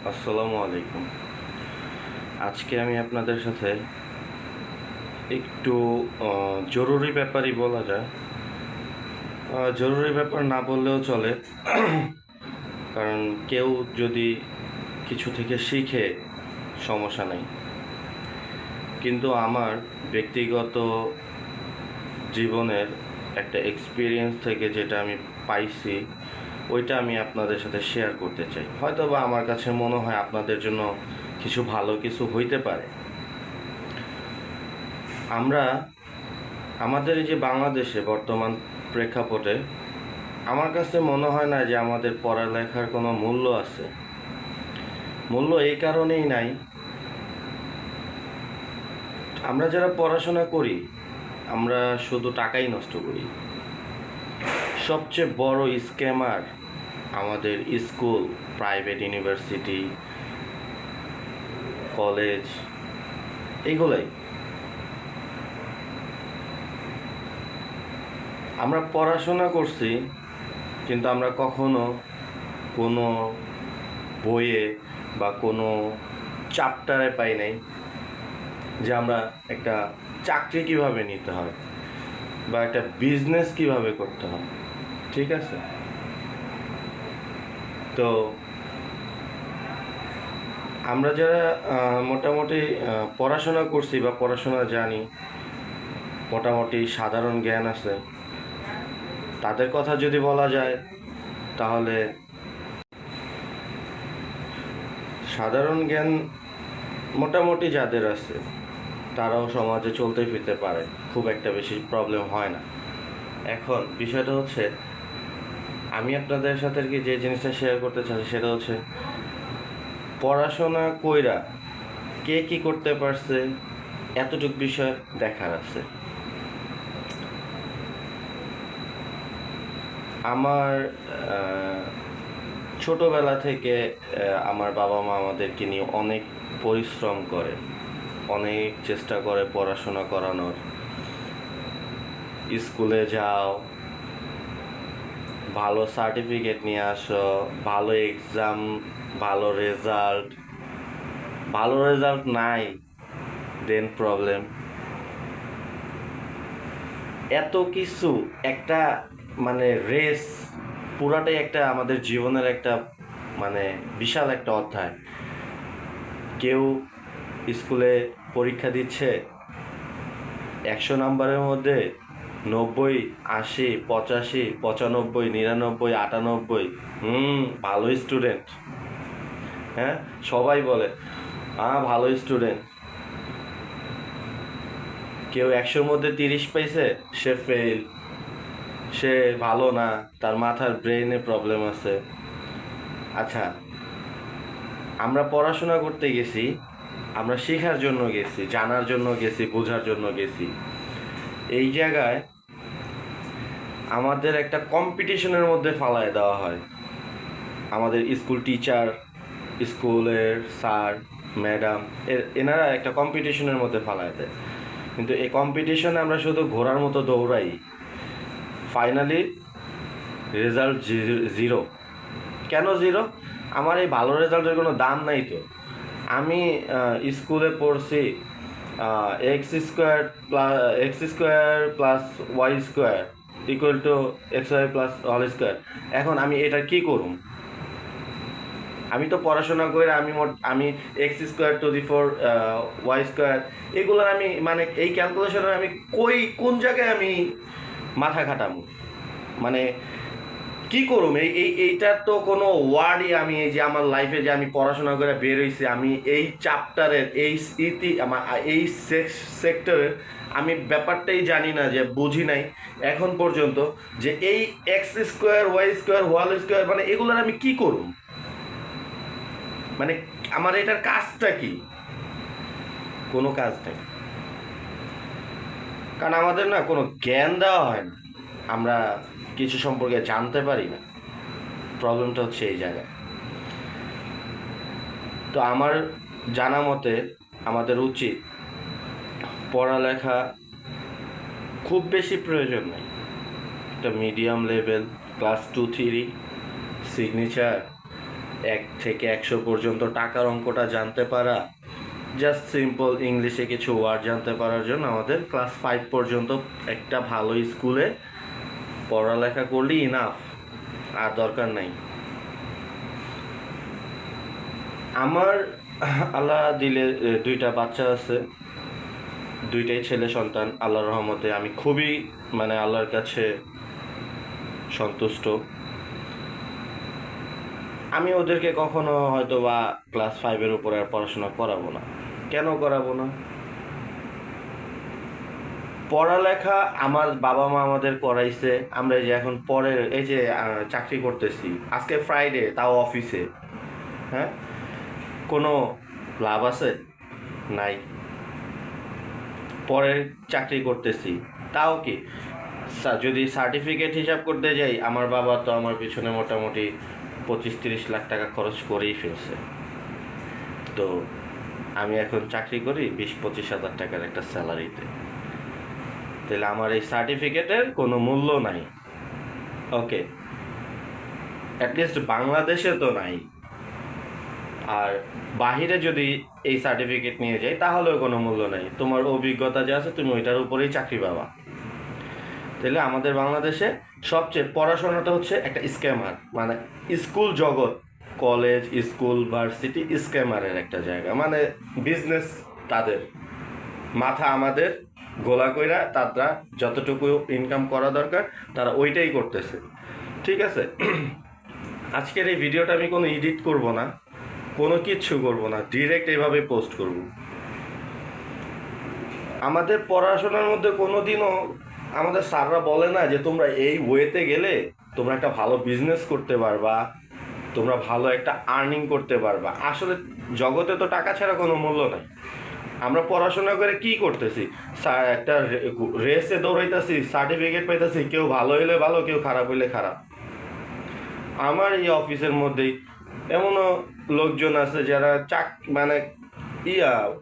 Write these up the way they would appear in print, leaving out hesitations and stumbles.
আসসালামু আলাইকুম। আজকে আমি আপনাদের সাথে একটু জরুরি ব্যাপারই বলা যায়। জরুরি ব্যাপার না বললেও চলে। কারণ কেউ যদি কিছু থেকে শিখে সমস্যা নেই, কিন্তু আমার ব্যক্তিগত জীবনের একটা এক্সপিরিয়েন্স থেকে যেটা আমি পাইছি ওইটা আমি আপনাদের সাথে শেয়ার করতে চাই। হয়তো বা আমার কাছে মনে হয় আপনাদের জন্য কিছু ভালো কিছু হইতে পারে। আমরা আমাদের এই যে বাংলাদেশে বর্তমান প্রেক্ষাপটে আমার কাছে মনে হয় না যে আমাদের পড়ালেখার কোনো মূল্য আছে। মূল্য এই কারণেই নাই, আমরা যারা পড়াশোনা করি আমরা শুধু টাকাই নষ্ট করি। সবচেয়ে বড় স্ক্যামার আমাদের স্কুল, প্রাইভেট ইউনিভার্সিটি, কলেজ, এগুলাই। আমরা পড়াশোনা করছি কিন্তু আমরা কখনো কোনো বইয়ে বা কোনো চ্যাপ্টারে পাই নাই যে আমরা একটা চাকরি কিভাবে নিতে হয় বা একটা বিজনেস কিভাবে করতে হয়। ঠিক আছে, তো আমরা যারা মোটামুটি পড়াশোনা করছি বা পড়াশোনা জানি, মোটামুটি সাধারণ জ্ঞান আছে, তাদের কথা যদি বলা যায় তাহলে সাধারণ জ্ঞান মোটামুটি যাদের আছে তারাও সমাজে চলতে ফিরতে পারে, খুব একটা বেশি প্রবলেম হয় না। এখন বিষয়টা হচ্ছে, আমি আপনাদের সাথে আর কি যে জিনিসটা শেয়ার করতে চাচ্ছি সেটা হচ্ছে পড়াশোনা কইরা কে কি করতে পারছে এতটুক বিষয় দেখার আছে। আমার ছোটবেলা থেকে আমার বাবা মা আমাদেরকে নিয়ে অনেক পরিশ্রম করে, অনেক চেষ্টা করে পড়াশোনা করানোর। স্কুলে যাও, ভালো সার্টিফিকেট নিয়ে আসো, ভালো এক্সাম, ভালো রেজাল্ট। ভালো রেজাল্ট নাই, দেন প্রবলেম। এত কিছু একটা মানে রেস, পুরাটাই একটা আমাদের জীবনের একটা মানে বিশাল একটা অধ্যায়। কেউ স্কুলে পরীক্ষা দিচ্ছে 100 নম্বরের মধ্যে 90, 80, 85, 95, 99, 98, ভালো স্টুডেন্ট। হ্যাঁ, সবাই বলে ভালো স্টুডেন্ট। কেউ 100-র মধ্যে 30 পাইছে, সে ফেল, সে ভালো না, তার মাথার ব্রেনে প্রবলেম আছে। আচ্ছা, আমরা পড়াশোনা করতে গেছি, আমরা শেখার জন্য গেছি, জানার জন্য গেছি, বোঝার জন্য গেছি। এই জায়গায় আমাদের একটা কম্পিটিশনের মধ্যে ফালায় দেওয়া হয়। আমাদের স্কুল টিচার, স্কুলের স্যার, ম্যাডাম, এনারা একটা কম্পিটিশনের মধ্যে ফালায় দেয়। কিন্তু এই কম্পিটিশনে আমরা শুধু ঘোড়ার মতো দৌড়াই, ফাইনালি রেজাল্ট জিরো। কেন জিরো? আমার এই ভালো রেজাল্টের কোনো দাম নাই তো। আমি স্কুলে পড়ছি x² + y² = xy +² এখন আমি এটা কি করুম? আমি তো পড়াশোনা করে আমি x²⁴ y² এগুলোর আমি মানে এই ক্যালকুলেশনের আমি কোন জায়গায় আমি মাথা খাটামু? মানে কি করুম? এইটার তো কোনো ওয়ার্ডই, আমি এই যে আমার লাইফে যে আমি পড়াশোনা করে বের হইছি, আমি এই চ্যাপ্টারের এই আমার এই সেক্টরের আমি ব্যাপারটাই জানি না, যে বুঝি নাই এখন পর্যন্ত, যে এই x², y², মানে এগুলোর আমি কি করুম? মানে আমার এটার কাজটা কি? কোনো কাজ নেই, কারণ আমাদের না কোনো জ্ঞান দেওয়া হয় না, আমরা কিছু সম্পর্কে জানতে পারি না। প্রবলেমটা হচ্ছে এই জায়গায়। তো আমার জানা মতে আমাদের উচিত পড়ালেখা খুব বেশি প্রয়োজন নেই, একটা মিডিয়াম লেভেল, ক্লাস 2, 3, সিগনেচার, 1 থেকে 100 পর্যন্ত টাকার অঙ্কটা জানতে পারা, জাস্ট সিম্পল ইংলিশে কিছু ওয়ার্ড জানতে পারার জন্য আমাদের ক্লাস 5 পর্যন্ত একটা ভালো স্কুলে পড়ালেখা করলেই ইনাফ, আর দরকার নাই। আমার আল্লাহ দিলে 2টা বাচ্চা আছে, 2টাই ছেলে সন্তান। আল্লাহর রহমতে আমি খুবই আল্লাহর কাছে সন্তুষ্ট। আমি ওদেরকে কখনো হয়তো বা ক্লাস 5-এর উপরে আর পড়াশোনা করাবো না। কেন করাবো না? পড়ালেখা আমার বাবা মা আমাদের করাইছে। আমরা এই যে এখন এই যে চাকরি করতেছি, আজকে ফ্রাইডে, তাও অফিসে, হ্যাঁ, কোনো লাভ আছে? নাই। পরে চাকরি করতেছি, তাও কি যদি সার্টিফিকেট হিসাব করতে যাই, আমার বাবা তো আমার পিছনে মোটামুটি 25-30 লাখ টাকা খরচ করেই ফেলছে। তো আমি এখন চাকরি করি 20-25 হাজার টাকার একটা স্যালারিতে, তাহলে আমার এই সার্টিফিকেটের কোনো মূল্য নাই। ওকে, অ্যাটলিস্ট বাংলাদেশে তো নাই, আর বাহিরে যদি এই সার্টিফিকেট নিয়ে যাই তাহলেও কোনো মূল্য নাই। তোমার অভিজ্ঞতা যে আছে তুমি ওইটার উপরেই চাকরি পাবা। তাহলে আমাদের বাংলাদেশে সবচেয়ে পড়াশোনাটা হচ্ছে একটা স্ক্যামার, স্কুল জগৎ, কলেজ, স্কুল, ভার্সিটি স্ক্যামারের একটা জায়গা, বিজনেস। তাদের মাথা আমাদের গোলা কইরা তারা যতটুকু ইনকাম করা দরকার তারা ওইটাই করতেছে। ঠিক আছে, আজকের এই ভিডিওটা আমি কোনো এডিট করব না, কোনো কিচ্ছু করব না, ডিরেক্ট এইভাবে পোস্ট করব। আমাদের পড়াশোনার মধ্যে কোনো দিনও আমাদের স্যাররা বলে না যে তোমরা এই ওয়েতে গেলে তোমরা একটা ভালো বিজনেস করতে পারবা, তোমরা ভালো একটা আর্নিং করতে পারবা। আসলে জগতে তো টাকা ছাড়া কোনো মূল্য নাই। আমরা পড়াশোনা করে কি করতেছি? একটা রেসে দৌড়াইতেছি, সার্টিফিকেট পাইতেছি, কেউ ভালো হইলে ভালো, কেউ খারাপ হইলে খারাপ। আমার এই অফিসের মধ্যেই এমনও লোকজন আছে যারা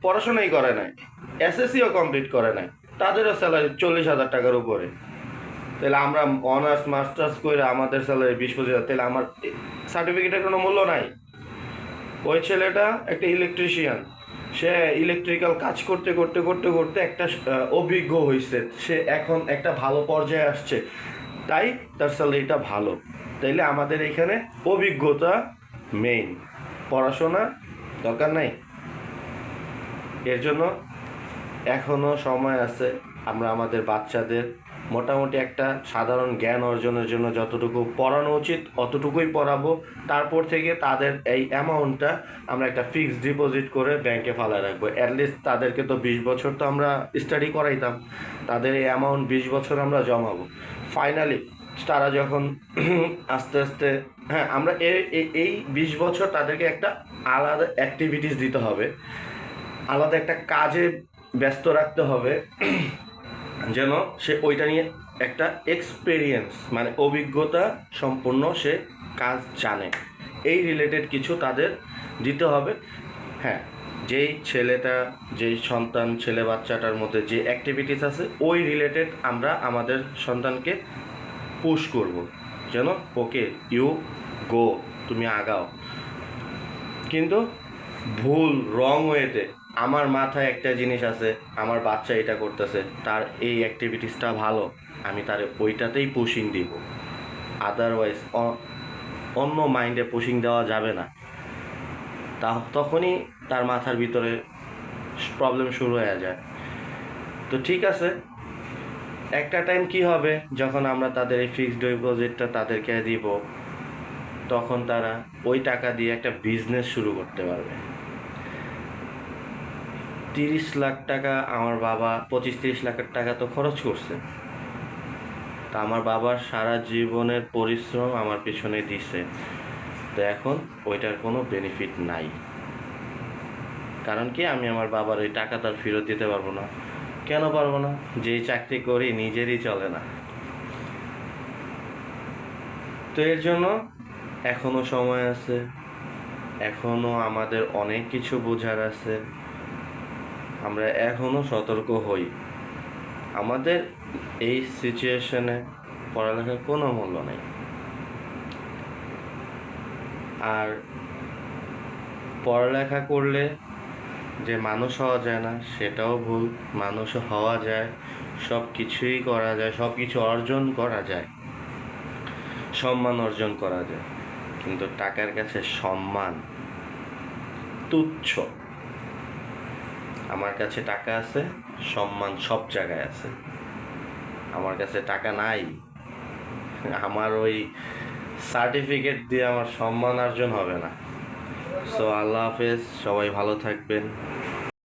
পড়াশোনাই করে নাই, এসএসসিও কমপ্লিট করে নাই, তাদেরও স্যালারি 40,000 টাকার উপরে। তাহলে আমরা অনার্স মাস্টার্স করে আমাদের স্যালারি 20-25 হাজার, তাহলে আমার সার্টিফিকেটের কোনো মূল্য নাই। ওই ছেলেটা একটা ইলেকট্রিশিয়ান, সে ইলেকট্রিক্যাল কাজ করতে করতে করতে করতে একটা অভিজ্ঞ হয়েছে, সে এখন একটা ভালো পর্যায়ে আসছে, তাই তার স্যালারিটা ভালো। তাইলে আমাদের এখানে অভিজ্ঞতা মেইন, পড়াশোনা দরকার নাই। এর জন্য এখনও সময় আছে। আমরা আমাদের বাচ্চাদের মোটামুটি একটা সাধারণ জ্ঞান অর্জনের জন্য যতটুকু পড়ানো উচিত অতটুকুই পড়াবো। তারপর থেকে তাদের এই অ্যামাউন্টটা আমরা একটা ফিক্সড ডিপোজিট করে ব্যাংকে ফালায় রাখবো। অ্যাটলিস্ট তাদেরকে তো 20 বছর তো আমরা স্টাডি করাইতাম, তাদের এই অ্যামাউন্ট 20 বছর আমরা জমাবো। ফাইনালি তারা যখন আস্তে আস্তে, হ্যাঁ, আমরা এই 20 বছর তাদেরকে একটা আলাদা অ্যাক্টিভিটিস দিতে হবে, আলাদা একটা কাজে ব্যস্ত রাখতে হবে, যেন সে ওইটা নিয়ে একটা এক্সপেরিয়েন্স অভিজ্ঞতা সম্পূর্ণ সে কাজ জানে। এই রিলেটেড কিছু তাদের দিতে হবে। হ্যাঁ, যেই সন্তান ছেলে বাচ্চাটার মধ্যে যে অ্যাক্টিভিটিস আছে ওই রিলেটেড আমরা আমাদের সন্তানকে পুশ করব, যেন ওকে ইউ গো, তুমি আগাও। কিন্তু ভুল রং ওয়েতে আমার মাথায় একটা জিনিস আছে, আমার বাচ্চা এটা করতেছে, তার এই অ্যাক্টিভিটিসটা ভালো, আমি তার ওইটাতেই পুশিং দিব। আদারওয়াইজ অন্য মাইন্ডে পুশিং দেওয়া যাবে না, তখনই তার মাথার ভিতরে প্রবলেম শুরু হয়ে যায়। তো ঠিক আছে, একটা টাইম কি হবে, যখন আমরা তাদের এই ফিক্সড ডিপোজিটটা তাদেরকে দিব, তখন তারা ওই টাকা দিয়ে একটা বিজনেস শুরু করতে পারবে। 30 লাখ টাকা আমার বাবা 25-30 লাখ টাকা তো খরচ করছে, তা আমার বাবার সারা জীবনের পরিশ্রম আমার পিছনে দিছে, তো এখন ওইটার কোনো বেনিফিট নাই। কারণ কি, আমি আমার বাবার ওই টাকা তার ফেরত দিতে পারবো না। কেন পারবো না? যেই চাকরি করি নিজেরই চলে না। তো এর জন্য এখনো সময় আছে, এখনো আমাদের অনেক কিছু বোঝার আছে। আমরা এখনো সতর্ক হই। আমাদের এই সিচুয়েশনে পড়ালেখার কোনো মূল্য নেই। আর পড়ালেখা করলে যে মানুষ হওয়া যায় না সেটাও ভুল, মানুষ হওয়া যায়, সব কিছুই করা যায়, সব কিছু অর্জন করা যায়, সম্মান অর্জন করা যায়, কিন্তু টাকার কাছে সম্মান তুচ্ছ। আমার কাছে টাকা আছে, সম্মান সব জায়গায় আছে। আমার কাছে টাকা নাই, আমার ওই সার্টিফিকেট দিয়ে আমার সম্মান অর্জন হবে না। সো আল্লাহ হাফেজ, সবাই ভালো থাকবেন।